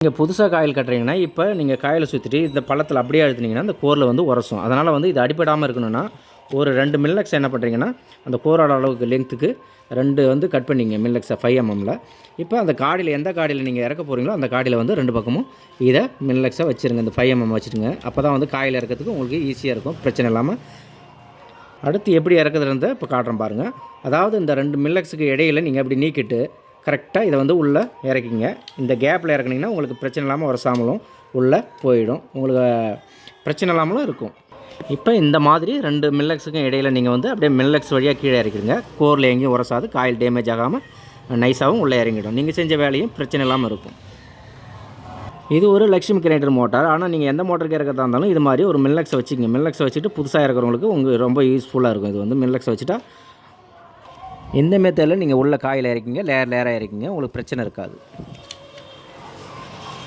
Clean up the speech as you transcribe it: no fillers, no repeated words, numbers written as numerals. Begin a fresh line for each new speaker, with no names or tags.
நீங்கள் புதுசாக காயில் கட்டுறீங்கன்னா இப்போ நீங்கள் காயில் சுற்றிட்டு இந்த பள்ளத்தில் அப்படியே அழுத்தினீங்கன்னா அந்த கோரில் வந்து உரசும். அதனால் வந்து இது அடிப்படாமல் இருக்கணும்னா ஒரு 2 மில்லக்ஸ் என்ன பண்ணுறீங்கன்னா அந்த கோரோட அளவுக்கு லெங்க்த்துக்கு 2 வந்து கட் பண்ணிங்க மில்லக்ஸை 5 mmல. இப்போ அந்த காடியில் எந்த காடியில் நீங்கள் இறக்க போகிறீங்களோ அந்த காடியில் வந்து 2 பக்கமும் இதை மில்லக்ஸை வச்சுருங்க. இந்த 5 mm வச்சுருங்க. அப்போ தான் வந்து காயில் இறக்கிறதுக்கு உங்களுக்கு ஈஸியாக இருக்கும், பிரச்சனை இல்லாமல். அடுத்து எப்படி இறக்குதுன்றத இப்போ காட்டுறேன் பாருங்கள். அதாவது இந்த 2 மில்லக்ஸுக்கு இடையில் நீங்கள் அப்படி நீக்கிட்டு கரெக்டாக இதை வந்து உள்ளே இறக்கிங்க. இந்த கேப்பில் இறக்குனீங்கன்னா உங்களுக்கு பிரச்சனை இல்லாமல் உரசாமலும் உள்ளே போயிடும், உங்களுக்கு பிரச்சனை இல்லாமலும் இருக்கும். இப்போ இந்த மாதிரி 2 மில்லக்ஸுக்கும் இடையில் நீங்கள் வந்து அப்படியே மில்லக்ஸ் வழியாக கீழே இறக்கிடுங்க. கோரில் எங்கேயும் உரசாது, காயில் டேமேஜ் ஆகாமல் நைஸாகவும் உள்ளே இறங்கிடும். நீங்கள் செஞ்ச வேலையும் பிரச்சனை இல்லாமல் இருக்கும். இது ஒரு லக்ஷ்மி கிரைண்டர் மோட்டார். ஆனால் நீங்கள் எந்த மோட்டருக்கு இறக்கிறதா இருந்தாலும் இது மாதிரி ஒரு மில்லக்ஸை வச்சுக்கோங்க. மில்லக்ஸை வச்சுட்டு புதுசாக இறக்குறவங்களுக்கு உங்களுக்கு ரொம்ப யூஸ்ஃபுல்லாக இருக்கும். இது வந்து மில்லக்ஸை வச்சுட்டா இந்த மெத்தடில் நீங்கள் உள்ள காயில் இறக்கிங்க, லேயராக இறக்கிங்க, உங்களுக்கு பிரச்சனை இருக்காது.